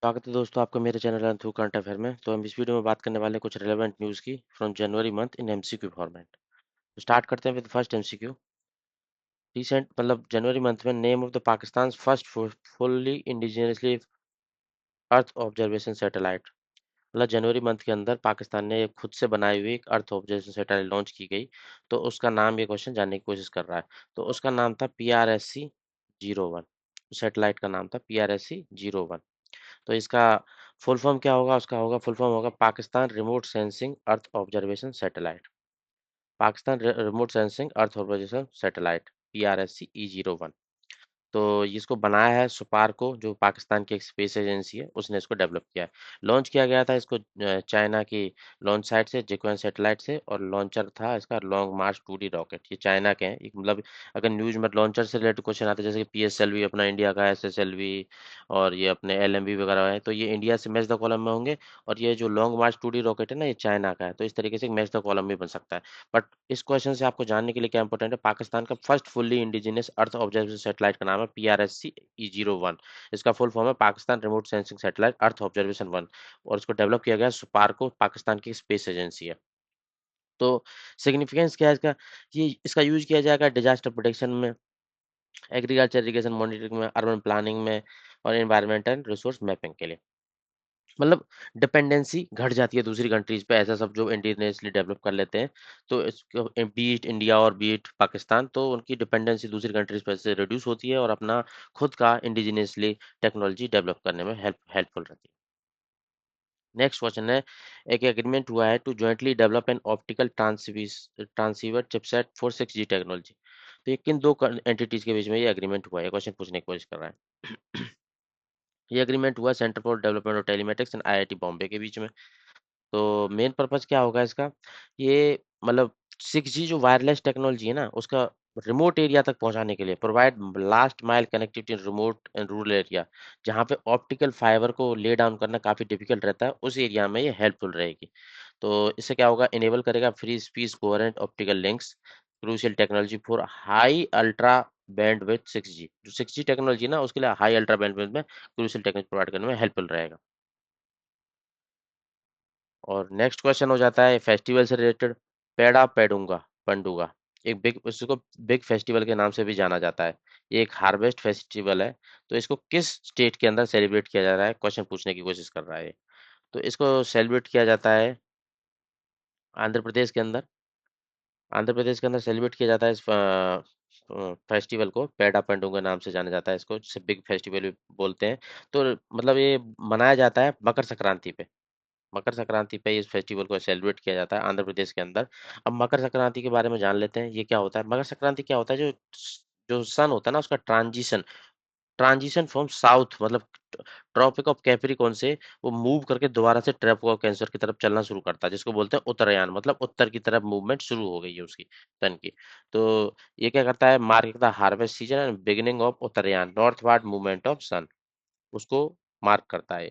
स्वागत है दोस्तों आपका मेरे channel run through current affair में। तो हम इस वीडियो में बात करने वाले हैं कुछ रेलेवेंट न्यूज़ की from January month in MCQ format. तो स्टार्ट करते हैं विद फर्स्ट एमसीक्यू। रिसेंट मतलब जनवरी मंथ में name of the Pakistan first fully indigenously earth observation satellite. मतलब जनवरी मंथ के अंदर पाकिस्तान ने एक खुद से बनाई हुई एक अर्थ ऑब्जर्वेशन सैटेलाइट लॉन्च की गई। तो उसका नाम ये क्वेश्चन जानने की कोशिश कर रहा है। तो उसका नाम था PRSC-01। सैटेलाइट का नाम था PRSC-01। तो इसका फुल फॉर्म क्या होगा? उसका होगा फुल फॉर्म होगा Pakistan remote sensing earth observation satellite. Pakistan remote sensing earth observation satellite PRSC-E01। तो इसको बनाया है सुपारको, जो पाकिस्तान की एक स्पेस एजेंसी है, उसने इसको डेवलप किया है। लॉन्च किया गया था इसको चाइना की लॉन्च साइट से, जिक्वेन सैटेलाइट से, और लॉन्चर था इसका लॉन्ग मार्च 2D रॉकेट। ये चाइना के हैं। मतलब अगर न्यूज में लॉन्चर से रिलेटेड क्वेश्चन आते हैं, जैसे कि PSLV अपना इंडिया का, SSLV और ये अपने LMV वगैरह है, तो ये इंडिया से मैच द कॉलम में होंगे। और ये जो लॉन्ग मार्च 2D रॉकेट है ना, ये चाइना का है। तो इस तरीके से मैच द कॉलम भी बन सकता है। बट इस क्वेश्चन से आपको जानने के लिए क्या इंपॉर्टेंट है, पाकिस्तान का first fully indigenous earth observation satellite का नाम है PRSC-E01। इसका फुल फॉर्म है Pakistan remote sensing satellite earth observation 1। और इसको डेवलप किया गया सुपारको, पाकिस्तान की स्पेस एजेंसी है। तो सिग्निफिकेंस क्या है इसका? ये इसका यूज किया जाएगा डिजास्टर प्रोटेक्शन में, एग्रीकल्चर इरिगेशन मॉनिटरिंग में, अर्बन प्लानिंग में, और एनवायरमेंटल रिसोर्स मैपिंग के लिए। मतलब डिपेंडेंसी घट जाती है दूसरी कंट्रीज पे, ऐसा सब जो इंडिजिनियसली डेवलप कर लेते हैं। तो इसको बीट इंडिया और बीट पाकिस्तान, तो उनकी डिपेंडेंसी दूसरी कंट्रीज पर से रिड्यूस होती है और अपना खुद का इंडिजिनियसली टेक्नोलॉजी डेवलप करने में हेल्पफुल रहती है। नेक्स्ट क्वेश्चन है, एक एग्रीमेंट हुआ है to jointly develop an optical transceiver chipset for 6G technology. तो ये किन दो एंटिटीज के बीच में ये एग्रीमेंट हुआ है, क्वेश्चन पूछने की कोशिश कर रहा है। ये एग्रीमेंट हुआ centre for development of telematics and IIT Bombay के बीच में। तो मेन पर्पस क्या होगा इसका? ये मतलब 6G जो वायरलेस टेक्नोलॉजी है ना, उसका रिमोट एरिया तक पहुंचाने के लिए provide last mile connectivity in remote and rural area, जहां पे ऑप्टिकल फाइबर को ले डाउन करना काफी डिफिकल्ट रहता है, उस एरिया में ये हेल्पफुल रहेगी। तो इससे क्या होगा, इनेबल करेगा free speech coherent optical links, crucial technology for high ultra bandwidth 6G। जो 6G टेक्नोलॉजी ना, उसके लिए हाई अल्ट्रा बैंडविड्थ में क्रूशियल टेक्नोलॉजी प्रोवाइड करने में हेल्पफुल रहेगा। और नेक्स्ट क्वेश्चन हो जाता है फेस्टिवल से रिलेटेड। पेड़ा पेडुंगा पंडुगा, एक बिग इसको बिग फेस्टिवल के नाम से भी जाना जाता है। ये एक हार्वेस्ट फेस्टिवल है। तो इसको किस स्टेट के अंदर सेलिब्रेट किया जा रहा है, क्वेश्चन पूछने की कोशिश कर रहा है ये। तो इसको सेलिब्रेट किया जाता है आंध्र प्रदेश के अंदर। आंध्र प्रदेश के अंदर सेलिब्रेट किया जाता है इस फेस्टिवल को, पेड़ा पेंडुगा नाम से जाना जाता है इसको, जिसे बिग फेस्टिवल भी बोलते हैं। तो मतलब ये मनाया जाता है मकर संक्रांति पे। मकर संक्रांति पे इस फेस्टिवल को सेलिब्रेट किया जाता है आंध्र प्रदेश के अंदर। अब मकर संक्रांति के बारे में जान लेते हैं, ये क्या होता है। मकर संक्रांति क्या होता है, जो जो सन होता है ना, उसका ट्रांजिशन ट्रांजिशन फ्रॉम साउथ, मतलब ट्रॉपिक ऑफ कैप्रिकॉर्न से वो मूव करके दोबारा से ट्रॉपिक ऑफ कैंसर की तरफ चलना शुरू करता है, जिसको बोलते हैं उत्तरायण। मतलब उत्तर की तरफ मूवमेंट शुरू हो गई है उसकी, सन की। तो ये क्या करता है, mark the harvest season end beginning of Uttarayan northward movement of sun, उसको मार्क करता है।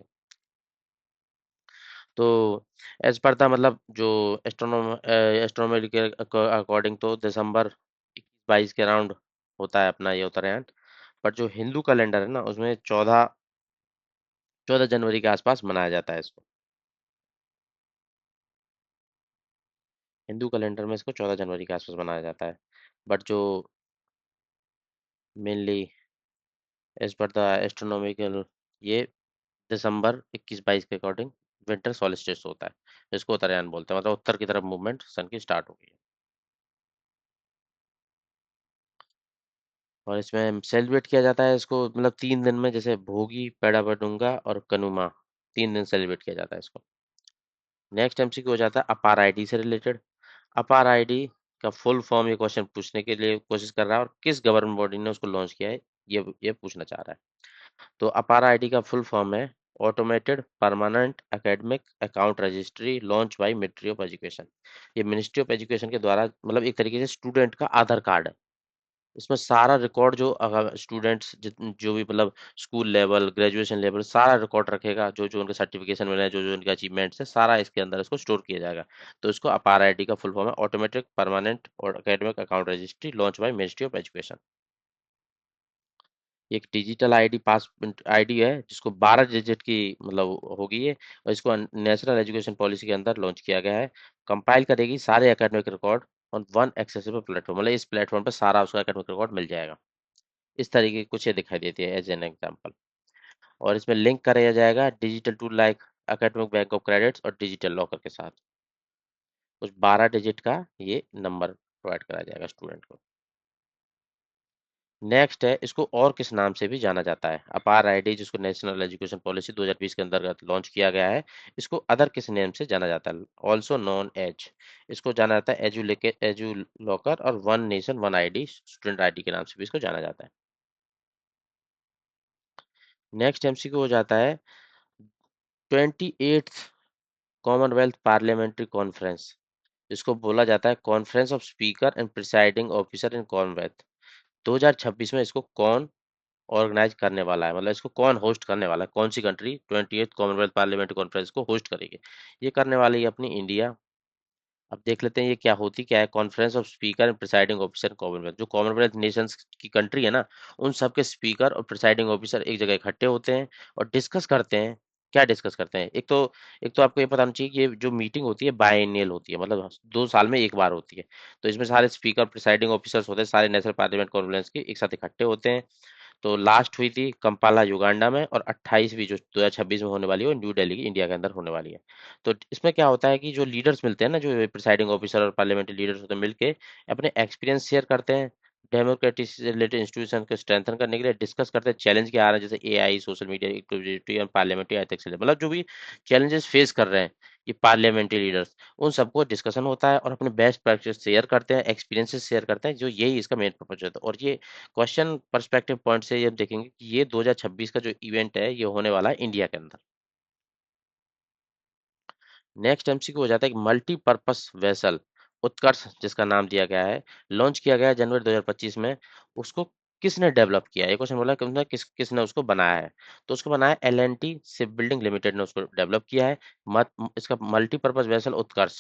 तो एज पर द मतलब जो एस्ट्रोनॉमी के अकॉर्डिंग तो दिसंबर 21-22 के अराउंड होता है अपना ये उत्तरायण। बट जो हिंदू कैलेंडर है ना, उसमें 14 जनवरी के आसपास मनाया जाता है इसको। हिंदू कैलेंडर में इसको 14 जनवरी के आसपास मनाया जाता है। बट जो mainly as per the astronomical, ये दिसंबर 21-22 के अकॉर्डिंग विंटर सॉलिस्टिस होता है, इसको उत्तरायण बोलते हैं। मतलब उत्तर की तरफ मूवमेंट सन की स्टार्ट हो गई है। और इसमें सेलिब्रेट किया जाता है इसको, मतलब 3 दिन में, जैसे भोगी, पेड़ा बडूंगा और कनुमा, 3 दिन सेलिब्रेट किया जाता है इसको। नेक्स्ट MCQ हो जाता है अपार आईडी से रिलेटेड। अपार आईडी का फुल फॉर्म ये क्वेश्चन पूछने के लिए कोशिश कर रहा है, और किस गवर्नमेंट बॉडी ने उसको लॉन्च किया है, ये पूछना चाह रहा है। तो अपार आईडी का फुल फॉर्म है automated permanent academic account registry launch by ministry of education. ये मिनिस्ट्री ऑफ एजुकेशन के द्वारा, मतलब एक तरीके से स्टूडेंट का आधार कार्ड है। इसमें सारा रिकॉर्ड जो स्टूडेंट्स जो भी मतलब स्कूल लेवल, ग्रेजुएशन लेवल, सारा रिकॉर्ड रखेगा, जो जो उनके सर्टिफिकेशन मिले हैं, जो जो उनके अचीवमेंट्स है, सारा इसके अंदर इसको स्टोर किया जाएगा। तो इसको अपार आईडी का फुल फॉर्म है ऑटोमेटिक परमानेंट और academic account registry launch by ministry of education. एक डिजिटल आईडी पास आईडी है जिसको 12 डिजिट की मतलब होगी ये, और इसको नेशनल एजुकेशन पॉलिसी के अंदर लॉन्च किया गया है। कंपाइल करेगी सारे academic record on one accessible platform, मतलब इस प्लेटफॉर्म पर सारा उसका एकेडमिक रिकॉर्ड मिल जाएगा। इस तरीके की कुछ ये दिखाई देती है एज एन एग्जाम्पल। और इसमें लिंक कराया जाएगा digital tool like academic bank of credits और डिजिटल लॉकर के साथ। उस 12 डिजिट का ये नंबर प्रोवाइड कराया जाएगा स्टूडेंट को। नेक्स्ट है, इसको और किस नाम से भी जाना जाता है? अपार आईडी जिसको नेशनल एजुकेशन पॉलिसी 2020 के अंतर्गत लॉन्च किया गया है, इसको अदर किस नेम से जाना जाता है? ऑल्सो नोन एज, इसको जाना जाता है एजू लॉकर और one nation one ID student ID के नाम से भी इसको जाना जाता है। नेक्स्ट एमसीक्यू हो जाता है 28th कॉमनवेल्थ पार्लियामेंट्री कॉन्फ्रेंस, इसको बोला जाता है conference of speaker and presiding officer in Commonwealth. 2026 में इसको कौन ऑर्गेनाइज करने वाला है, मतलब इसको कौन होस्ट करने वाला है? कौन सी country 28th Commonwealth parliamentary conference को होस्ट करेगी? ये करने वाली है अपनी इंडिया। अब देख लेते हैं ये क्या है। Conference of speaker and presiding officer Commonwealth, जो कॉमनवेल्थ नेशंस की कंट्री है ना, उन सब के स्पीकर और प्रिसाइडिंग ऑफिसर एक जगह इकट्ठे होते हैं और डिस्कस करते हैं। क्या डिस्कस करते हैं? एक तो आपको ये पता होना चाहिए कि ये जो मीटिंग होती है बायएनियल होती है, मतलब 2 साल में एक बार होती है। तो इसमें सारे स्पीकर प्रिसाइडिंग ऑफिसर्स होते हैं, सारे नेशनल पार्लियामेंट कॉन्फ्रेंस के एक साथ इकट्ठे होते हैं। तो लास्ट हुई थी कंपाला युगांडा में, और 28वीं जो 2026 में होने वाली है वो न्यू दिल्ली इंडिया के अंदर होने वाली है। तो इसमें क्या होता है कि जो लीडर्स मिलते हैं ना, जो प्रिसाइडिंग ऑफिसर और पार्लियामेंट्री लीडर्स होते हैं, मिलके अपने एक्सपीरियंस शेयर करते हैं। डेमोक्रेटिक से रिलेटेड इंस्टीट्यूशन को स्ट्रेंथन करने के लिए डिस्कस करते हैं चैलेंज क्या आ रहा है, जैसे एआई, सोशल मीडिया एक्टिविटी और पार्लियामेंट्री एथिक्स, मतलब जो भी चैलेंजेस फेस कर रहे हैं ये पार्लियामेंट्री लीडर्स, उन सबको डिस्कशन होता है और अपने बेस्ट प्रैक्टिस शेयर करते हैं, एक्सपीरियंसेस शेयर करते हैं, जो यही इसका मेन पर्पज होता है। और ये क्वेश्चन पर्सपेक्टिव पॉइंट से ये हम देखेंगे कि ये 2026 का जो इवेंट है ये होने वाला है इंडिया के अंदर। नेक्स्ट एमसीक्यू हो जाता है कि मल्टीपर्पस वेसल उत्कर्ष, जिसका नाम दिया गया है, लॉन्च किया गया है जनवरी 2025 में। उसको किसने डेवलप किया है? ये क्वेश्चन बोला है किसने उसको बनाया है? तो उसको बनाया L N T ship building limited ने उसको डेवलप किया है। इसका मल्टीपर्पज वेसल उत्कर्ष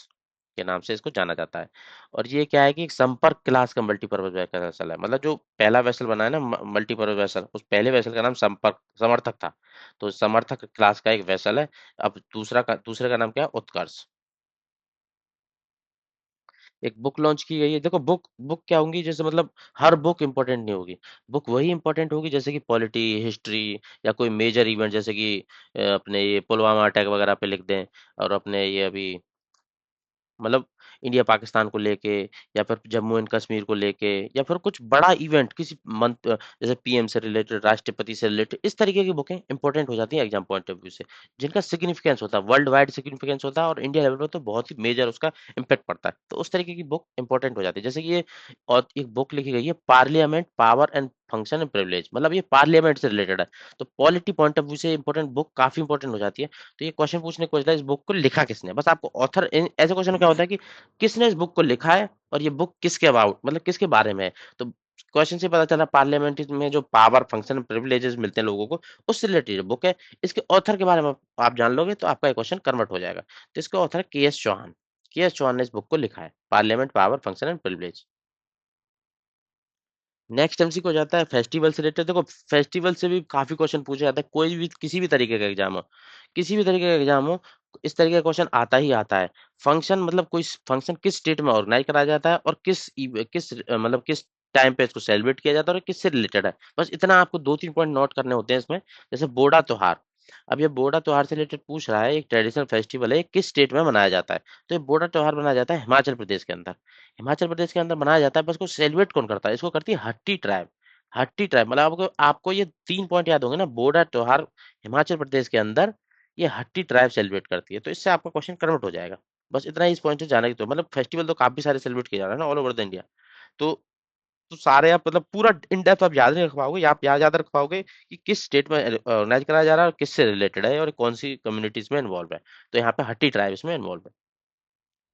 के नाम से इसको जाना जाता है। और ये क्या है कि एक संपर्क क्लास का मल्टीपर्पज वेसल है, मतलब जो पहला वेसल बना है ना मल्टीपर्पज वेसल, उस पहले वेसल का नाम संपर्क समर्थक था। तो समर्थक क्लास का एक वेसल है। अब दूसरे का नाम क्या है? उत्कर्ष। एक बुक लॉन्च की गई है। देखो बुक बुक क्या होंगी, जैसे मतलब हर बुक इंपॉर्टेंट नहीं होगी। बुक वही इंपॉर्टेंट होगी जैसे कि पॉलिटी, हिस्ट्री, या कोई मेजर इवेंट, जैसे कि अपने ये पुलवामा अटैक वगैरह पे लिख दें, और अपने ये अभी मतलब इंडिया पाकिस्तान को लेके, या फिर जम्मू एंड कश्मीर को लेके, या फिर कुछ बड़ा इवेंट किसी मंथ, जैसे पीएम से रिलेटेड, राष्ट्रपति से रिलेटेड, इस तरीके की बुकें इंपॉर्टेंट हो जाती हैं एग्जाम पॉइंट ऑफ व्यू से, जिनका सिग्निफिकेंस होता है, वर्ल्ड वाइड सिग्निफिकेंस होता है, और इंडिया लेवल पर तो बहुत ही मेजर उसका इम्पैक्ट पड़ता है। तो उस तरीके की बुक इंपॉर्टेंट हो जाती है, जैसे कि ये, और एक बुक लिखी गई है parliament power and function and privilege, मतलब ये पार्लियामेंट से रिलेटेड है। तो पॉलिटी पॉइंट ऑफ व्यू से इंपॉर्टेंट बुक काफी इंपॉर्टेंट हो जाती है। तो ये क्वेश्चन पूछने की वजह है इस बुक को लिखा किसने, बस आपको ऑथर, ऐसे क्वेश्चन क्या होता है कि किसने इस बुक को लिखा है और ये बुक किसके अबाउट, मतलब किसके बारे में है। तो क्वेश्चन से पता चला पार्लियामेंट में जो पावर फंक्शन प्रिविलेजेस मिलते हैं लोगों को, उससे रिलेटेड बुक है। इसके ऑथर के बारे में आप जान लोगे तो आपका क्वेश्चन कन्वर्ट हो जाएगा। तो इसका ऑथर है के एस चौहान। के एस चौहान ने इस बुक को लिखा है, parliament power function and privilege. Next MC को जाता है फेस्टिवल से रिलेटेड। देखो फेस्टिवल से भी काफी क्वेश्चन पूछा जाता है, कोई भी किसी भी तरीके का एग्जाम हो, किसी भी तरीके का एग्जाम हो, इस तरीके का क्वेश्चन आता ही आता है। फंक्शन मतलब कोई फंक्शन किस स्टेट में ऑर्गेनाइज कराया जाता है, और मतलब किस टाइम पे इसको सेलिब्रेट किया जाता है, और किससे रिलेटेड है। बस इतना आपको 2-3 पॉइंट नोट करने होते हैं इसमें। जैसे बोड़ा त्योहार, अब ये बोड़ा त्योहार से रिलेटेड पूछ रहा है, एक ट्रेडिशनल फेस्टिवल है, ये किस स्टेट में मनाया जाता है? तो ये बोड़ा त्योहार मनाया जाता है हिमाचल प्रदेश के अंदर। हिमाचल प्रदेश के अंदर मनाया जाता है, बस इसको सेलिब्रेट कौन करता है? इसको करती है हट्टी ट्राइब। हट्टी ट्राइब, मतलब आपको आपको ये 3 पॉइंट याद होंगे ना, बोडा त्योहार हिमाचल प्रदेश के अंदर ये हट्टी ट्राइब सेलिब्रेट करती है, तो इससे आपका क्वेश्चन कन्वर्ट हो जाएगा। बस इतना ही इस पॉइंट से जाना की, तो मतलब फेस्टिवल तो काफी सारे सेलिब्रेट किए जा रहे हैं ना ऑल ओवर द इंडिया। तो सारे आप मतलब पूरा इन डेप्थ आप याद नहीं रख पाओगे, आप याद रख पाओगे कि किस स्टेट में ऑर्गेनाइज कराया जा रहा है, और किससे रिलेटेड है, और कौन सी कम्युनिटीज में इन्वॉल्व है। तो यहाँ पे हट्टी ट्राइब इसमें इन्वॉल्व है।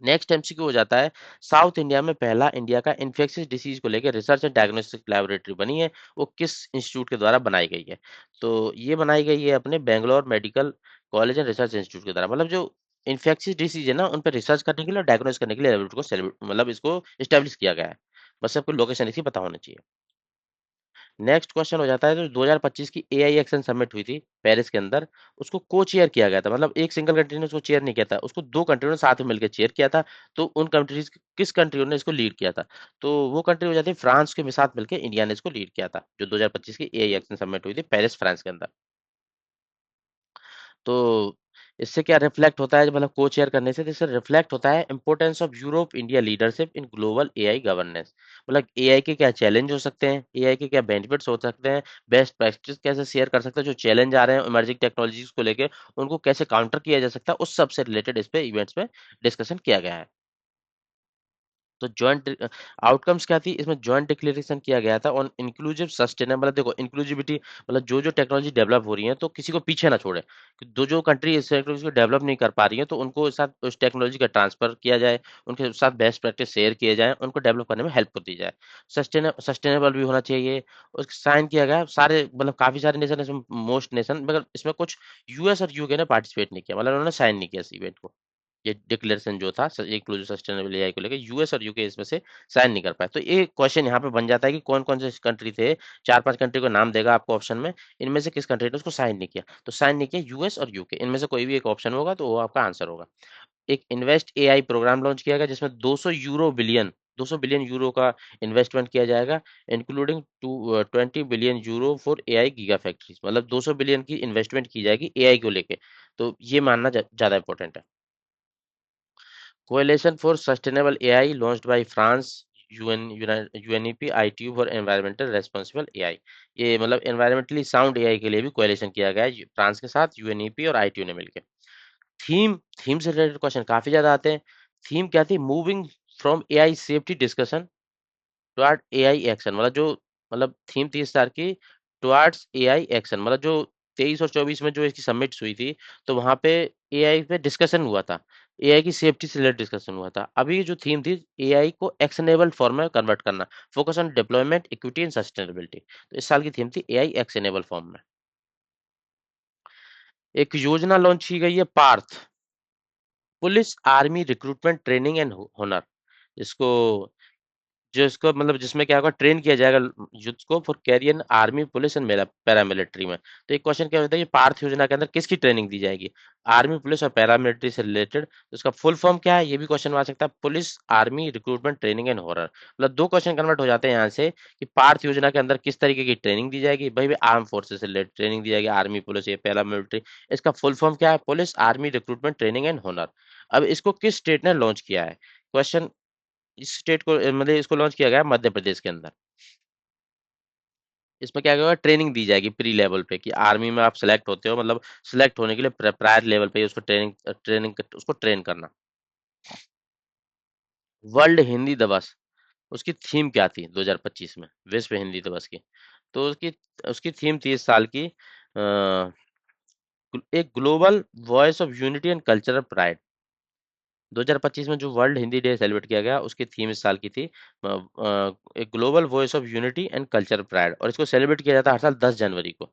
नेक्स्ट एमसीक्यू हो जाता है, साउथ इंडिया में पहला इंडिया का इन्फेक्शियस डिसीज को लेकर रिसर्च एंड डायग्नोस्टिक लेबोरेटरी बनी है, वो किस इंस्टीट्यूट के द्वारा बनाई गई है? तो ये बनाई गई है अपने Bangalore medical college and research institute के द्वारा, मतलब जो इन्फेक्शियस डिसीज है ना उन पर रिसर्च करने के लिए और डायग्नोस करने के लिए लेबोरेटरी को मतलब इसको स्टेब्लिश किया गया है। बस आपको लोकेशन इसकी पता होना चाहिए। नेक्स्ट क्वेश्चन हो जाता है जो 2025 की एआई एक्शन समिट हुई थी पेरिस के अंदर, उसको को चेयर किया गया था, मतलब एक सिंगल कंट्री ने उसको चेयर नहीं किया था, उसको दो कंट्रियों ने साथ में मिलकर चेयर किया था। तो उन कंट्रीज किस कंट्रियों ने इसको लीड किया था? तो वो कंट्री हो जाती है फ्रांस के साथ मिलकर इंडिया ने इसको लीड किया था, जो 2025 की एआई एक्शन समिट हुई थी पेरिस फ्रांस के अंदर। तो इससे क्या रिफ्लेक्ट होता है, मतलब को चेयर करने से इससे रिफ्लेक्ट होता है importance of Europe India leadership in global AI governance. मतलब एआई के क्या चैलेंज हो सकते हैं, एआई के क्या बेनिफिट्स हो सकते हैं, बेस्ट प्रैक्टिस कैसे शेयर कर सकते हैं, जो चैलेंज आ रहे हैं इमर्जिंग टेक्नोलॉजीज को लेके उनको कैसे काउंटर किया जा सकता है, उस सबसे रिलेटेड इस पे इवेंट्स में डिस्कशन किया गया है। तो जॉइंट आउटकम्स क्या थी इसमें, जॉइंट डिक्लेरेशन किया गया था ऑन इंक्लूसिव सस्टेनेबल। देखो इंक्लूसिविटी मतलब जो जो टेक्नोलॉजी डेवलप हो रही है तो किसी को पीछे ना छोड़े, कि जो जो कंट्री इस टेक्नोलॉजी को डेवलप नहीं कर पा रही है तो उनको साथ उस टेक्नोलॉजी का ट्रांसफर किया जाए, उनके साथ बेस्ट प्रैक्टिस शेयर किए जाए, उनको डेवलप करने में हेल्प कर दी जाए। सस्टेनेबल भी होना चाहिए। और साइन किया गया सारे, मतलब काफी सारे नेशन, इसमें मोस्ट नेशन, मगर इसमें कुछ यूएस और यूके ने पार्टिसिपेट नहीं किया, मतलब उन्होंने साइन नहीं किया इस इवेंट को। ये डिक्लेरेशन जो था इंक्लूसिव सस्टेनेबल एआई को लेकर, यूएस और यूके इसमें से साइन नहीं कर पाए। तो ये क्वेश्चन यहाँ पे बन जाता है कि कौन कौन से कंट्री थे, चार पांच कंट्री को नाम देगा आपको ऑप्शन में, इनमें से किस कंट्री ने उसको साइन नहीं किया। तो साइन नहीं किया यूएस और यूके, इनमें से कोई भी एक ऑप्शन होगा तो वो आपका आंसर होगा। एक इन्वेस्ट एआई प्रोग्राम लॉन्च किया गया जिसमें 200 बिलियन यूरो का इन्वेस्टमेंट किया जाएगा, including 20 billion euro for AI giga factories. मतलब 200 बिलियन की इन्वेस्टमेंट की जाएगी एआई को लेके। तो ये मानना ज्यादा इंपॉर्टेंट है। Coalition for Sustainable AI launched by France UNEP ITU for Environmental Responsible AI। ये मतलब एनवायरमेंटली साउंड एआई के लिए भी कोएलिशन किया गया है फ्रांस के साथ, यूएनईपी और आईटीयू ने मिलकर। थीम थीम से रिलेटेड क्वेश्चन काफी ज्यादा आते हैं। थीम क्या थी, moving from AI safety discussion toward AI action. मतलब जो, मतलब थीम थी इस साल की टुवर्ड्स एआई एक्शन। मतलब जो 23 और 24 में जो इसकी समिट्स हुई थी, तो वहां पे एआई पे डिस्कशन हुआ था, एआई की सेफ्टी से रिलेटेड डिस्कशन हुआ था। अभी जो थीम थी एआई को एक्शनेबल फॉर्म में कन्वर्ट करना, focus on development equity and sustainability. तो इस साल की थीम थी एआई एक्शनेबल फॉर्म में। एक योजना लॉन्च की गई है Parth, police army recruitment training and हुनर। इसको जो इसको मतलब जिसमें क्या होगा, ट्रेन किया जाएगा यूथ को for career army police and paramilitary में। तो एक क्वेश्चन क्या होता है कि पार्थ योजना के अंदर किसकी ट्रेनिंग दी जाएगी, आर्मी पुलिस और पैरामिलिट्री से रिलेटेड। तो इसका फुल फॉर्म क्या है, ये भी क्वेश्चन आ सकता है, police army recruitment training and horror. मतलब दो क्वेश्चन कन्वर्ट हो जाते हैं यहाँ से, कि पार्थ योजना के अंदर किस तरीके की ट्रेनिंग दी जाएगी, भाई भी आर्म फोर्सेस से रिलेटेड ट्रेनिंग दी जाएगी, आर्मी पुलिस या पैरामिलिट्री। इसका फुल फॉर्म क्या है, police army recruitment training and honour. अब इसको किस स्टेट ने लॉन्च किया है, क्वेश्चन। इस स्टेट को मतलब इसको लॉन्च किया गया है मध्य प्रदेश के अंदर। इसमें क्या होगा, ट्रेनिंग दी जाएगी प्री लेवल पे, कि आर्मी में आप सिलेक्ट होते हो, मतलब सिलेक्ट होने के लिए प्रायर लेवल पे ही उसको ट्रेनिंग उसको ट्रेन करना। वर्ल्ड हिंदी दिवस, उसकी थीम क्या थी 2025 में, विश्व हिंदी दिवस की? तो उसकी उसकी थीम थी इस साल की एक global voice of unity and cultural pride. 2025 में जो वर्ल्ड हिंदी डे सेलिब्रेट किया गया उसकी थीम इस साल की थी एक global voice of unity and cultural pride, और इसको सेलिब्रेट किया जाता है हर साल 10 जनवरी को।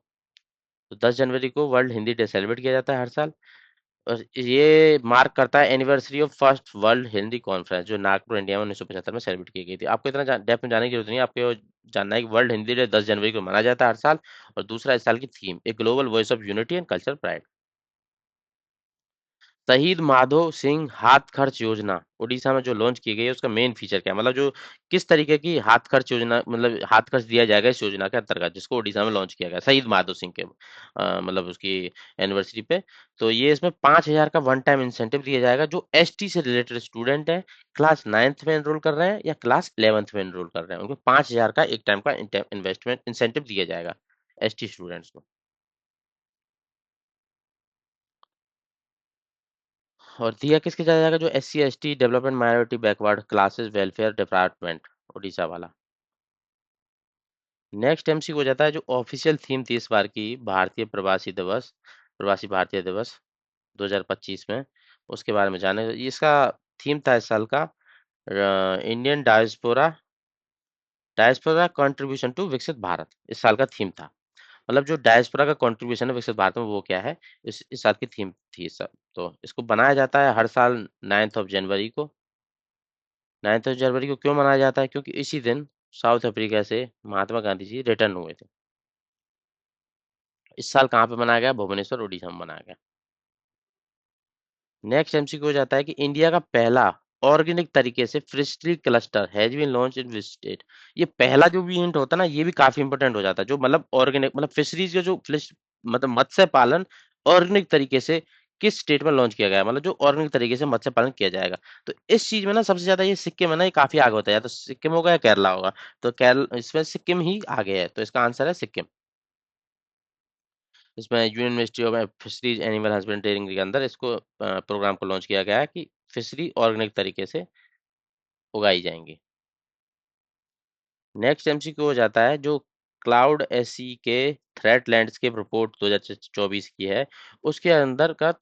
तो 10 जनवरी को वर्ल्ड हिंदी डे सेलिब्रेट किया जाता है हर साल। और ये मार्क करता है anniversary of first world Hindi conference, जो नागपुर इंडिया में 1975 में सेलिब्रेट की गई थी। आपको इतना डेप्थ में जाने की जरूरत नहीं है, आपको जानना है कि वर्ल्ड हिंदी डे 10 जनवरी को मनाया जाता है हर साल। और दूसरा इस साल की थीम एक global voice of unity and cultural pride. शहीद माधो सिंह हाथ खर्च योजना उड़ीसा में जो लॉन्च की गई है, उसका मेन फीचर क्या है, मतलब जो किस तरीके की हाथ खर्च योजना, मतलब हाथ खर्च दिया जाएगा इस योजना के अंतर्गत, जिसको उड़ीसा में लॉन्च किया गया शहीद माधो सिंह के मतलब उसकी एनिवर्सरी पे। तो ये इसमें 5,000 का वन टाइम इंसेंटिव दिया जाएगा, जो एसटी से रिलेटेड स्टूडेंट है, क्लास 9th में एनरोल कर रहे हैं या क्लास 11th में एनरोल कर रहे हैं, उनको 5,000 का एक टाइम का इन्वेस्टमेंट इंसेंटिव दिया जाएगा एसटी स्टूडेंट्स को। और दिया किसके जाएगा, जो S C S T development minority backward classes welfare department, Orissa वाला। नेक्स्ट एमसी हो जाता है जो ऑफिशियल थीम थी इस बार की, भारतीय प्रवासी दिवस, प्रवासी भारतीय दिवस 2025 में, उसके बारे में जाने। इसका थीम था इस साल का Indian diaspora diaspora contribution to Viksit Bharat, इस साल का थीम था। मतलब जो डायस्पोरा का कंट्रीब्यूशन है विकसित भारत में, वो क्या है, इस साल की थीम थी इस साल। तो इसको बनाया जाता है हर साल 9th ऑफ जनवरी को। 9th ऑफ जनवरी को क्यों मनाया जाता है, क्योंकि इसी दिन साउथ अफ्रीका से महात्मा गांधी जी रिटर्न हुए थे। इस साल कहाँ पे मनाया गया? भुवनेश्वर उड़ीसा में मनाया गया। नेक्स्ट एमसीक्यू हो जाता है कि इंडिया का पहला ऑर्गेनिक तरीके से fishery cluster has been launch in which state. ये पहला जो भी हिंट होता है ना, ये भी काफी इंपॉर्टेंट हो जाता है। जो मतलब ऑर्गेनिक मतलब फिशरीज का जो फिश मतलब मत्स्य पालन ऑर्गेनिक तरीके से किस स्टेट में लॉन्च किया गया है, मतलब जो ऑर्गेनिक तरीके से मत्स्य पालन किया जाएगा। तो इस चीज में ना सबसे ज्यादा ये सिक्किम है ना, ये काफी आगे होता है। या तो सिक्किम होगा या केरला होगा। तो केरला इसमें सिक्किम ही आगे है, तो इसका आंसर है सिक्किम। इसमें union ministry of fisheries animal husbandry के अंदर इसको प्रोग्राम को लॉन्च किया गया है कि फिशरी ऑर्गेनिक तरीके से उगाई जाएंगी। नेक्स्ट एमसीक्यू हो जाता है जो क्लाउड एसई के थ्रेट लैंडस्केप रिपोर्ट 2024 की है, उसके अंतर्गत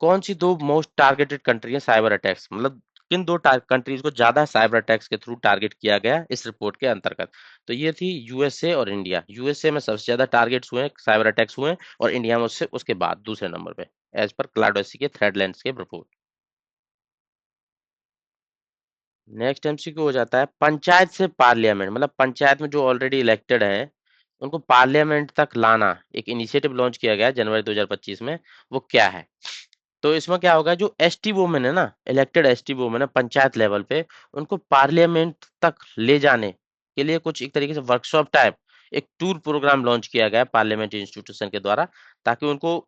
कौन सी दो मोस्ट टारगेटेड कंट्री है साइबर अटैक्स, मतलब किन दो कंट्रीज को ज्यादा साइबर अटैक्स के थ्रू टारगेट किया गया इस रिपोर्ट के अंतर्गत। तो ये थी यूएसए और इंडिया। यूएसए में सबसे ज्यादा टारगेट्स हुए हैं, साइबर अटैक्स हुए हैं, और इंडिया में उससे उसके बाद दूसरे नंबर पे, एज पर क्लाउड एसई के threat landscape report. Next MCQ हो जाता है पंचायत से पार्लियामेंट, मतलब पंचायत में जो ऑलरेडी इलेक्टेड हैं उनको पार्लियामेंट तक लाना, एक इनिशिएटिव लॉन्च किया गया है जनवरी 2025 में। वो क्या है? तो इसमें क्या होगा, जो एसटी वुमेन है ना, इलेक्टेड एसटी वुमेन है पंचायत लेवल पे, उनको पार्लियामेंट तक ले जाने के लिए कुछ एक तरीके से वर्कशॉप टाइप एक टूर प्रोग्राम लॉन्च किया गया है पार्लियामेंट इंस्टीट्यूशन के द्वारा, ताकि उनको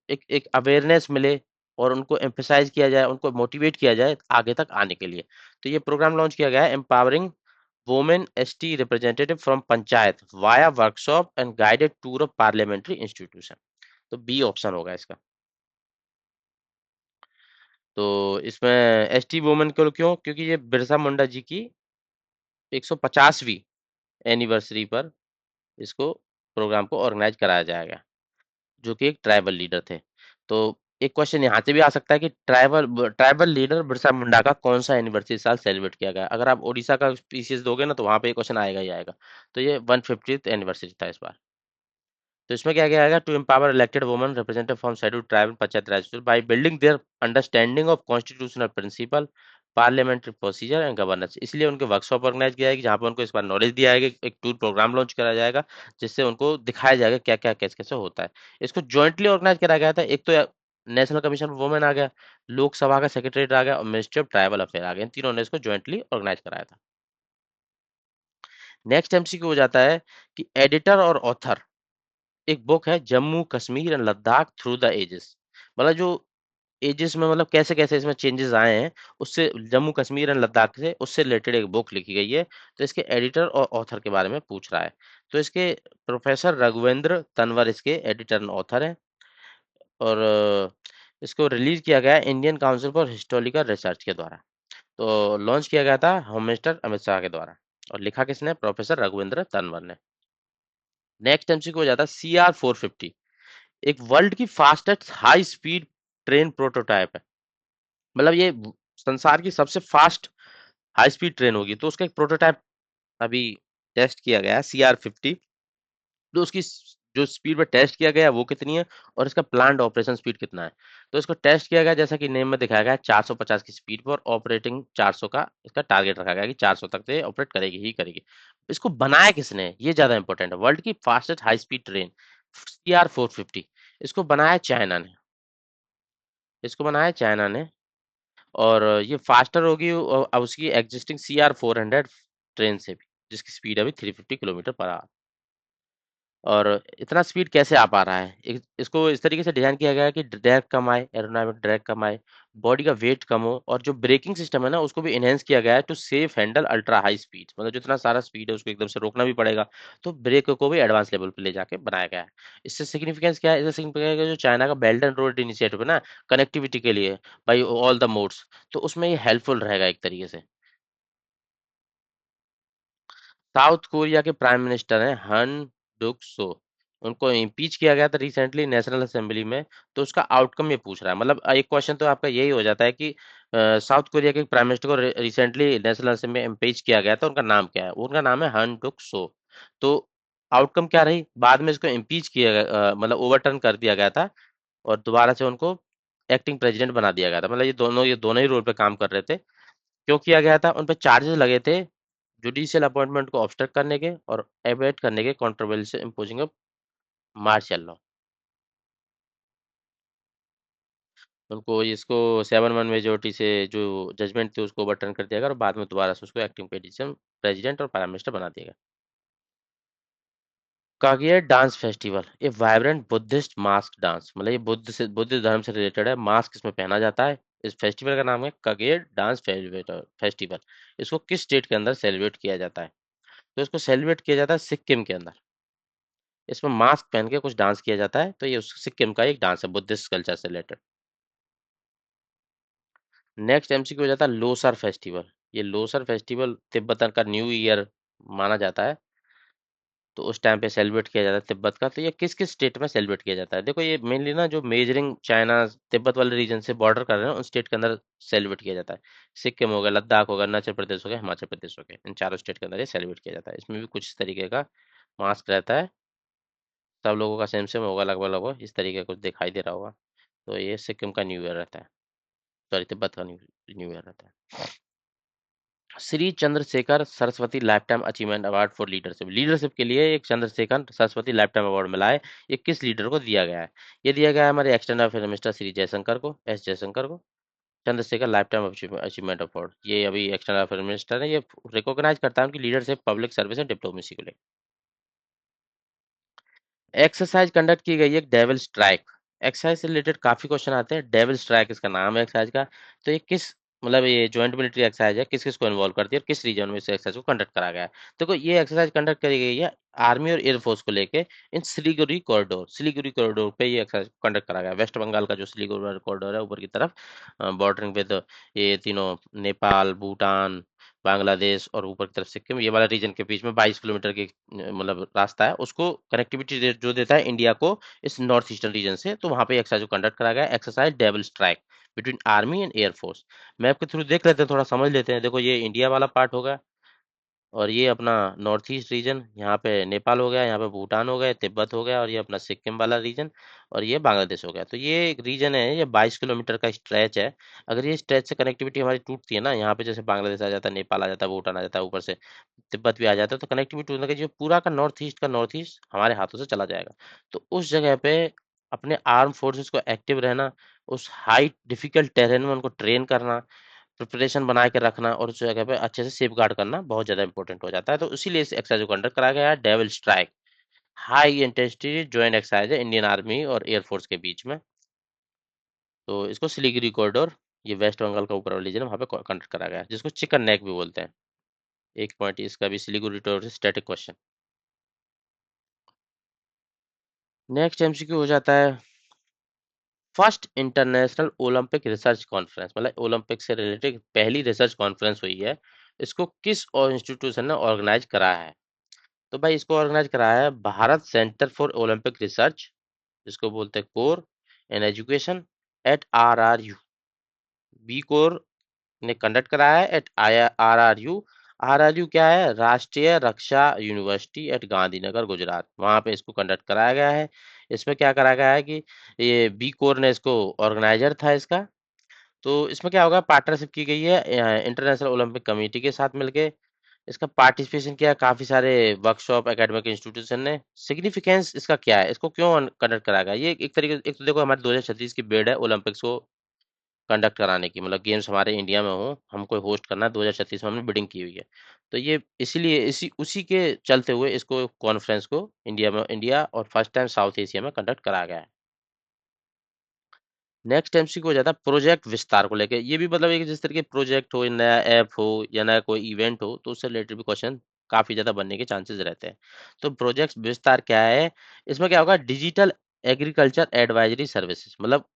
एक एक अवेयरनेस मिले और उनको एम्फेसाइज किया जाए, उनको मोटिवेट किया जाए आगे तक आने के लिए। तो ये प्रोग्राम लॉन्च किया गया है, empowering women ST representative from panchayat via workshop and guided tour of parliamentary institution. तो बी ऑप्शन होगा इसका। तो इसमें एसटी वुमेन को क्यों? क्योंकि ये बिरसा मुंडा जी की 150वीं एनिवर्सरी पर इसको प्रोग्राम को ऑर्गेनाइज कराया जाएगा, जो कि एक ट्राइबल लीडर थे। तो एक क्वेश्चन यहाँ से भी आ सकता है कि tribal tribal leader Birsa Munda का कौन सा एनिवर्सरी साल सेलिब्रेट किया गया? अगर आप ओडिशा का पीसीएस दोगे ना, तो वहां पे ये क्वेश्चन आएगा ही आएगा। तो ये 150th एनिवर्सरी था इस बार। तो इसमें क्या किया गया? To empower elected women representative from scheduled tribal panchayat raj by building their understanding of constitutional principle, parliamentary procedure and governance. इसलिए उनके वर्कशॉप ऑर्गेनाइज किया जाएगी, जहाँ पर उनको इस बार नॉलेज दिया जाएगा, एक टूर प्रोग्राम लॉन्च करा जाएगा, जिससे उनको दिखाया जाएगा क्या क्या कैसे कैसे होता है। इसको ज्वाइंटली ऑर्गेनाइज कराया गया था। एक तो नेशनल कमीशन फॉर वुमेन आ गया, लोकसभा का सेक्रेटरीट आ गया, और मिनिस्ट्री ऑफ ट्राइबल अफेयर आ गया। इन तीनों ने इसको ज्वाइंटली ऑर्गेनाइज कराया था। नेक्स्ट एमसीक्यू हो जाता है कि एडिटर और ऑथर, एक बुक है Jammu Kashmir and Ladakh through the ages, मतलब जो एजेस में मतलब कैसे कैसे इसमें चेंजेस आए हैं, उससे जम्मू कश्मीर एंड लद्दाख से उससे रिलेटेड एक बुक लिखी गई है। तो इसके एडिटर और ऑथर के बारे में पूछ रहा है। तो इसके प्रोफेसर रघुवेंद्र तनवर इसके एडिटर एंड ऑथर हैं। और इसको रिलीज किया गया Indian council for historical research के द्वारा। तो लॉन्च किया गया था होम मिनिस्टर अमित शाह के द्वारा, और लिखा किसने? प्रोफेसर रघुवेंद्र तनवर ने। नेक्स्ट एमसीक्यू हो जाता है CR 450, एक वर्ल्ड की fastest high speed train prototype है। मतलब ये संसार की सबसे फास्ट हाई स्पीड ट्रेन होगी। तो उसका एक प्रोटोटाइप अभी टेस्ट किया गया है CR 50। तो उसकी जो स्पीड पे टेस्ट किया गया है वो कितनी है, और इसका प्लान्ड ऑपरेशन स्पीड कितना है? तो इसको टेस्ट किया गया जैसा कि नेम में दिखाया गया है 450 की स्पीड पर, ऑपरेटिंग 400 का इसका टारगेट रखा गया है कि 400 तक से ऑपरेट करेगी ही करेगी। इसको बनाया किसने, ये ज्यादा इंपॉर्टेंट है। वर्ल्ड की fastest high speed train CR 450, इसको बनाया चाइना ने। इसको बनाया चाइना ने, और ये फास्टर होगी अब उसकी एग्जिस्टिंग CR 400 ट्रेन से भी, जिसकी स्पीड अभी 350 किलोमीटर पर आवर। और इतना स्पीड कैसे आ पा रहा है? इसको इस तरीके से डिजाइन किया गया है कि ड्रैग कम आए, एरोडायनामिक ड्रैग कम आए, बॉडी का वेट कम हो, और जो ब्रेकिंग सिस्टम है ना उसको भी इनहेंस किया गया है to safe handle ultra high speed, मतलब जितना सारा स्पीड है उसको एकदम से रोकना भी पड़ेगा। तो ब्रेक को भी एडवांस लेवल पे ले जाके बनाया गया है। इससे सिग्निफिकेंस क्या है? इससे सिग्निफिकेंस जो चाइना का बेल्ट एंड रोड इनिशिएटिव है ना, कनेक्टिविटी के लिए बाई ऑल द मोड्स, तो उसमें ये हेल्पफुल रहेगा एक तरीके से। साउथ कोरिया के प्राइम मिनिस्टर हैं हन डुक सो, उनको इम्पीच किया गया था रिसेंटली नेशनल असेंबली में। तो उसका आउटकम ये पूछ रहा है, मतलब एक क्वेश्चन तो आपका यही हो जाता है कि साउथ कोरिया के प्राइम मिनिस्टर को रिसेंटली नेशनल असेंबली में इम्पीच किया गया था, उनका नाम क्या है? उनका नाम है हन डुक सो। तो आउटकम क्या रही? बाद में इसको इम्पीच किया गया, मतलब ओवरटर्न कर दिया गया था, और दोबारा से उनको एक्टिंग प्रेसिडेंट बना दिया गया था। मतलब ये दोनों ही रोल पे काम कर रहे थे। क्यों किया गया था? उन पे चार्जेस लगे थे जुडिशियल अपॉइंटमेंट को ऑब्स्ट्रक्ट करने के और एबेट करने के कंट्रोवर्सी से इम्पोजिंग अ मार्शल लॉ। उनको इसको 7-1 मेजोरिटी से जो जजमेंट थी उसको ओवरटर्न कर दिया गया और बाद में दोबारा से उसको एक्टिंग प्रेसिडेंट और प्राइम मिनिस्टर बना दिया गया। कागेर डांस फेस्टिवल, ये वाइब्रेंट बुद्धिस्ट मास्क डांस, मतलब ये बुद्ध धर्म से रिलेटेड है। मास्क इसमें पहना जाता है। इस फेस्टिवल का नाम है कागेर डांस फेस्टिवल। इसको किस स्टेट के अंदर सेलिब्रेट किया जाता है? तो इसको सेलिब्रेट किया जाता है सिक्किम के अंदर। इसमें मास्क पहन के कुछ डांस किया जाता है, तो ये सिक्किम का एक डांस है बुद्धिस्ट कल्चर से रिलेटेड। नेक्स्ट एमसीक्यू हो जाता है लोसर फेस्टिवल। ये लोसर फेस्टिवल तिब्बतन का न्यू ईयर माना जाता है। तो उस टाइम पे सेलिब्रेट किया जाता है तिब्बत का। तो ये किस किस स्टेट में सेलिब्रेट किया जाता है? देखो ये मेनली ना जो मेजरिंग चाइना तिब्बत वाले रीजन से बॉर्डर कर रहे हैं उन स्टेट के अंदर सेलिब्रेट किया जाता है। सिक्किम हो गया, लद्दाख हो गया, अरुणाचल प्रदेश हो गया, हिमाचल प्रदेश हो गया, इन चारों स्टेट के अंदर ये सेलिब्रेट किया जाता है। इसमें भी कुछ इस तरीके का मास्क रहता है। सब लोगों का सेम सेम होगा, लगभग लगभग इस तरीके का कुछ दिखाई दे रहा होगा। तो ये सिक्किम का न्यू ईयर रहता है, सॉरी तिब्बत का न्यू ईयर रहता है। Shri Chandrashekhar Saraswati life time achievement award for leadership, leadership के लिए एक Chandrashekhar Saraswati life time award मिला है। ये किस लीडर को दिया गया है? ये दिया गया है हमारे external affair minister Shri Jaishankar को, एस जयशंकर को। Chandrashekhar life time achievement award, ये अभी एक्सटर्नल अफेयर मिनिस्टर है। ये रिकॉग्नाइज करता है उनकी leadership, public service and diplomacy को लेकर। एक्सरसाइज कंडक्ट की गई है डेविल स्ट्राइक। एक्सरसाइज से रिलेटेड काफी क्वेश्चन आते हैं। डेविल स्ट्राइक इसका नाम है एक्सरसाइज का। तो ये किस, मतलब ये ज्वाइंट मिलिट्री एक्सरसाइज है, किस किस को इन्वॉल्व करती है और किस रीजन में इस एक्सरसाइज को कंडक्ट करा गया है? देखो ये एक्सरसाइज कंडक्ट करी गई है आर्मी और एयरफोर्स को लेके इन सिलीगुड़ी कॉरिडोर पे ये एक्सरसाइज कंडक्ट करा गया है। वेस्ट बंगाल का जो सिलीगुड़ी कॉरिडोर है ऊपर की तरफ, बॉर्डरिंग विद ये तीनों, नेपाल, भूटान, बांग्लादेश और ऊपर की तरफ सिक्किम, ये वाला रीजन के बीच में 22 किलोमीटर की मतलब रास्ता है, उसको कनेक्टिविटी जो देता है इंडिया को इस नॉर्थ ईस्टर्न रीजन से। तो वहां पे एक्सरसाइज को कंडक्ट करा गया, exercise devil strike between army and air force. Map के थ्रू देख लेते हैं, थोड़ा समझ लेते हैं। देखो ये इंडिया वाला पार्ट होगा और ये अपना नॉर्थ ईस्ट रीजन, यहाँ पे नेपाल हो गया, यहाँ पे भूटान हो गया, तिब्बत हो गया और ये अपना सिक्किम वाला रीजन और ये बांग्लादेश हो गया। तो ये एक रीजन है, ये 22 किलोमीटर का स्ट्रेच है। अगर ये स्ट्रेच से कनेक्टिविटी हमारी टूटती है ना, यहाँ पे जैसे बांग्लादेश आ जाता है, नेपाल आ जाता है, भूटान आ जाता है, ऊपर से तिब्बत भी आ जाता है, तो कनेक्टिविटी टूटने का जो पूरा का नॉर्थ ईस्ट हमारे हाथों से चला जाएगा। तो उस जगह पे अपने आर्म फोर्सेस को एक्टिव रहना, उस हाई डिफिकल्ट टेरेन में उनको ट्रेन करना, प्रिपरेशन बना के रखना और उस जगह पे अच्छे से सेफ गार्ड करना बहुत ज्यादा इंपॉर्टेंट हो जाता है। तो इसीलिए इस एक्सरसाइज को कंडक्ट कराया गया है devil strike. High intensity joint exercise है इंडियन आर्मी और एयरफोर्स के बीच में। तो इसको सिलीगुड़ी कॉरिडोर, ये वेस्ट बंगाल का ऊपर वाला रीजन है, वहां पे कंडक्ट करा गया है, जिसको चिकन नेक भी बोलते हैं। एक पॉइंट इसका भी सिलीगुड़ी कॉरिडोर से स्टैटिक क्वेश्चन। नेक्स्ट एमसीक्यू हो जाता है first international Olympic research conference, मतलब ओलंपिक से रिलेटेड पहली रिसर्च कॉन्फ्रेंस हुई है, इसको किस इंस्टीट्यूशन ने ऑर्गेनाइज कराया है? तो भाई इसको ऑर्गेनाइज कराया है Bharat centre for Olympic research, जिसको बोलते हैं core and education, at RRU। B core ने कंडक्ट कराया है एट RRU। RRU क्या है? राष्ट्रीय रक्षा यूनिवर्सिटी एट गांधीनगर गुजरात, वहां पे इसको कंडक्ट कराया गया है। इसमें क्या करा गया है कि ये बी कोर ने इसको ऑर्गेनाइजर था इसका। तो इसमें क्या होगा, पार्टनरशिप की गई है इंटरनेशनल ओलंपिक कमेटी के साथ मिलके। इसका पार्टिसिपेशन किया काफी सारे वर्कशॉप एकेडमिक इंस्टीट्यूशन ने। सिग्निफिकेंस इसका क्या है, इसको क्यों कंडक्ट करा गया? ये एक तरीके, एक तो देखो हमारे 2036 की बेड है ओलंपिक्स को कंडक्ट कराने की, मतलब गेम्स हमारे इंडिया में हो, हमको होस्ट करना है 2036 में, हमने बिडिंग की हुई है। तो ये इसीलिए इसी उसी के चलते हुए इसको कॉन्फ्रेंस को इंडिया और फर्स्ट टाइम साउथ एशिया में कंडक्ट कराया गया है। नेक्स्ट एमसीक्यू हो जाता है प्रोजेक्ट विस्तार को लेके। ये भी मतलब एक जिस तरीके प्रोजेक्ट हो, नया ऐप हो या नया कोई इवेंट हो, तो उससे रिलेटेड भी क्वेश्चन काफी ज्यादा बनने के चांसेस रहते हैं। तो प्रोजेक्ट विस्तार क्या है? इसमें क्या होगा, डिजिटल एग्रीकल्चर एडवाइजरी सर्विसेज, मतलब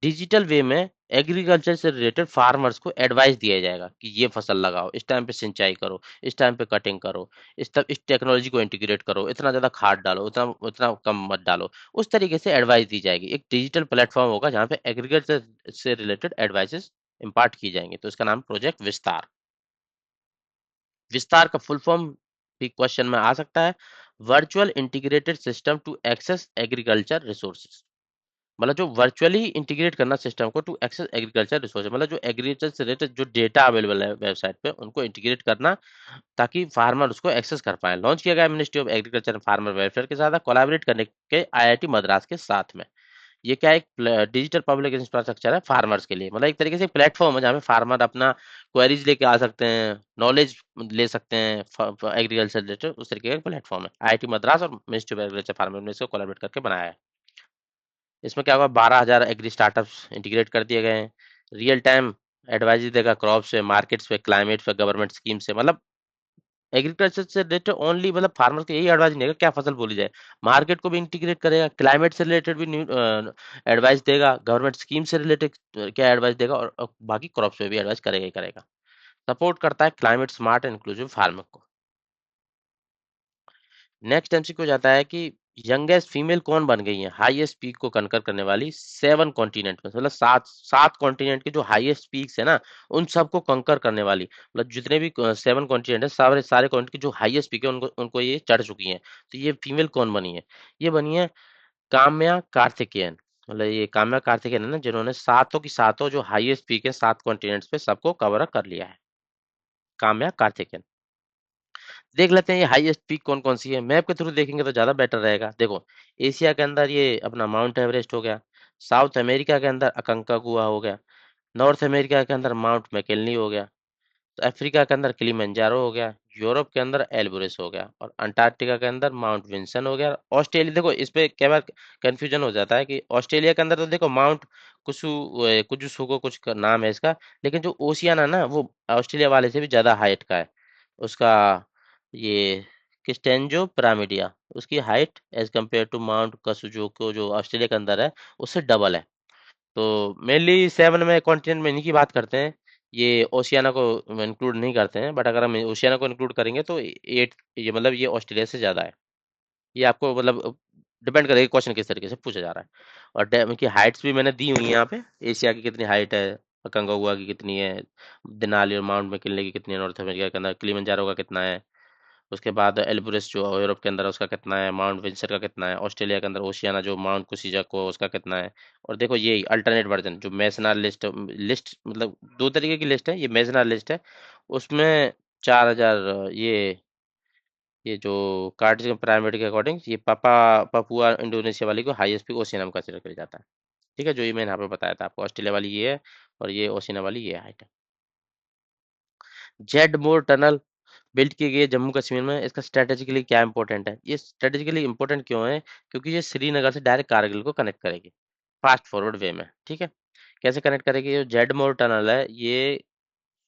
डिजिटल वे में एग्रीकल्चर से रिलेटेड फार्मर्स को एडवाइस दिया जाएगा कि ये फसल लगाओ, इस टाइम पे सिंचाई करो, इस टाइम पे कटिंग करो, इस टेक्नोलॉजी को इंटीग्रेट करो, इतना ज्यादा खाद डालो, उतना उतना कम मत डालो। उस तरीके से एडवाइस दी जाएगी। एक डिजिटल प्लेटफॉर्म होगा जहाँ पे एग्रीकल्चर से रिलेटेड एडवाइसेस इम्पार्ट की जाएंगी। तो इसका नाम प्रोजेक्ट विस्तार। विस्तार का फुल फॉर्म भी क्वेश्चन में आ सकता है, virtual integrated system to access agriculture resources. मतलब जो वर्चुअली इंटीग्रेट करना सिस्टम को टू एक्सेस एग्रीकल्चर रिसोर्स, मतलब जो एग्रीकल्चर से रिलेटेड जो डेटा अवेलेबल है वेबसाइट पे उनको इंटीग्रेट करना ताकि फार्मर उसको एक्सेस कर पाए। लॉन्च किया गया ministry of agriculture and farmer welfare के साथ कोलैबोरेट करने के आईआईटी मद्रास के साथ में। ये क्या एक डिजिटल पब्लिक इंफ्रास्ट्रक्चर है फार्मर्स के लिए, मतलब एक तरीके से प्लेटफॉर्म है जहाँ पे फार्मर अपना क्वेरीज लेके आ सकते हैं, नॉलेज ले सकते हैं एग्रीकल्चर रिलेटेड, उस तरीके का प्लेटफॉर्म है। आईआईटी मद्रास और मिनिस्ट्री ऑफ एग्रीकल्चर फार्मर ने इसको कोलैबोरेट करके बनाया है। इसमें क्या होगा, 12,000 एग्री स्टार्टअप्स इंटीग्रेट कर दिए गए हैं। रियल टाइम एडवाइजरी देगा क्रॉप्स पे, मार्केट्स पे, क्लाइमेट पे, गवर्नमेंट स्कीम से, मतलब एग्रीकल्चर से रिलेटेड ओनली, मतलब फार्मर को यही एडवाइस नहीं देगा क्या फसल बोली जाए, मार्केट को भी इंटीग्रेट करेगा, क्लाइमेट से रिलेटेड भी न्यू एडवाइस देगा, गवर्नमेंट स्कीम से रिलेटेड क्या एडवाइस देगा, और बाकी क्रॉप्स पे भी एडवाइस करेगा ही करेगा। सपोर्ट करता है climate smart and inclusive farming को। नेक्स्ट एमसीक्यू जाता है कि यंगेस्ट फीमेल कौन बन गई है हाईएस्ट पीक को कनकर करने वाली 7 कॉन्टिनेंट में, मतलब सात सात कॉन्टिनेंट के जो हाईएस्ट पीक्स है ना उन सबको कंकर करने वाली, मतलब जितने भी 7 कॉन्टिनेंट है सारे सारे कॉन्टिनेंट की जो हाईएस्ट पीक है उनको उनको ये चढ़ चुकी हैं। तो ये फीमेल कौन बनी है, ये बनी है काम्या कार्तिकेयन। मतलब ये काम्या कार्तिकेयन है ना जिन्होंने सातों की सातों जो हाईएस्ट पीक है 7 कॉन्टिनेंट्स पे सबको कवर अप कर लिया है। काम्या कार्तिकेयन। देख लेते हैं ये हाईएस्ट पीक कौन कौन सी है, मैप के थ्रू देखेंगे तो ज्यादा बेटर रहेगा। देखो, एशिया के अंदर ये अपना माउंट एवरेस्ट हो गया, साउथ अमेरिका के अंदर अकंकागुआ हो गया, नॉर्थ अमेरिका के अंदर माउंट मैकिन्ली हो गया, तो अफ्रीका के अंदर किलिमंजारो हो गया, यूरोप के अंदर एल्ब्रुस हो गया, और अंटार्कटिका के अंदर माउंट विंसन हो गया। ऑस्ट्रेलिया, देखो इस पे कई बार कंफ्यूजन हो जाता है कि ऑस्ट्रेलिया के अंदर तो देखो माउंट कुजुसुको कुछ नाम है इसका, लेकिन जो ओशियन है ना वो ऑस्ट्रेलिया वाले से भी ज्यादा हाइट का है। उसका ये किस्टेंजो पिरामिडिया, उसकी height as compare to Mount Kosciuszko जो ऑस्ट्रेलिया के अंदर है उससे डबल है। तो मेनली 7 में कॉन्टिनेंट में इन्हीं की बात करते हैं, ये ओशियाना को इंक्लूड नहीं करते हैं, बट अगर हम ओशियाना को इंक्लूड करेंगे तो 8, ये मतलब ये ऑस्ट्रेलिया से ज़्यादा है। ये आपको मतलब डिपेंड करेगा क्वेश्चन किस तरीके से पूछा जा रहा है। और डैम की हाइट्स भी मैंने दी हुई है यहाँ पे, एशिया की कितनी हाइट है, कंगोआ की कितनी है, देनाली और माउंट मैकिन्ले की कितनी है, नॉर्थ अमेरिका के अंदर किलिमंजारो का कितना है, उसके बाद एल्ब्रुस जो यूरोप के अंदर है, उसका कितना है, माउंट विंसर का कितना है, ऑस्ट्रेलिया के अंदर ओशियाना जो माउंट कुसिजाको उसका कितना है। और देखो ये अल्टरनेट वर्जन जो मेसनर लिस्ट लिस्ट, मतलब दो तरीके की लिस्ट है, ये मेसनर लिस्ट है, उसमें 4,000 ये जो कार्टिजियन पिरामिड के अकॉर्डिंग ये पपुआ इंडोनेशिया वाली को हाईएस्ट पीक ओशियन में कंसिडर किया जाता है। ठीक है, जो ये मैंने यहाँ पे बताया था आपको, ऑस्ट्रेलिया वाली ये है और ये ओशियना वाली ये हाइट है। जेड मोर टनल बिल्ड की गई है जम्मू कश्मीर में, इसका स्ट्रेटेजिकली क्या इंपॉर्टेंट है, ये स्ट्रेटेजिकली इंपॉर्टेंट क्यों है, क्योंकि ये श्रीनगर से डायरेक्ट कारगिल को कनेक्ट करेगी फास्ट फॉरवर्ड वे में। ठीक है, कैसे कनेक्ट करेगी, ये जेड मोर टनल है ये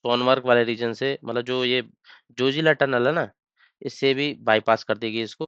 सोनमर्ग वाले रीजन से, मतलब जो ये जोजिला टनल है ना इससे भी बाईपास कर देगी इसको।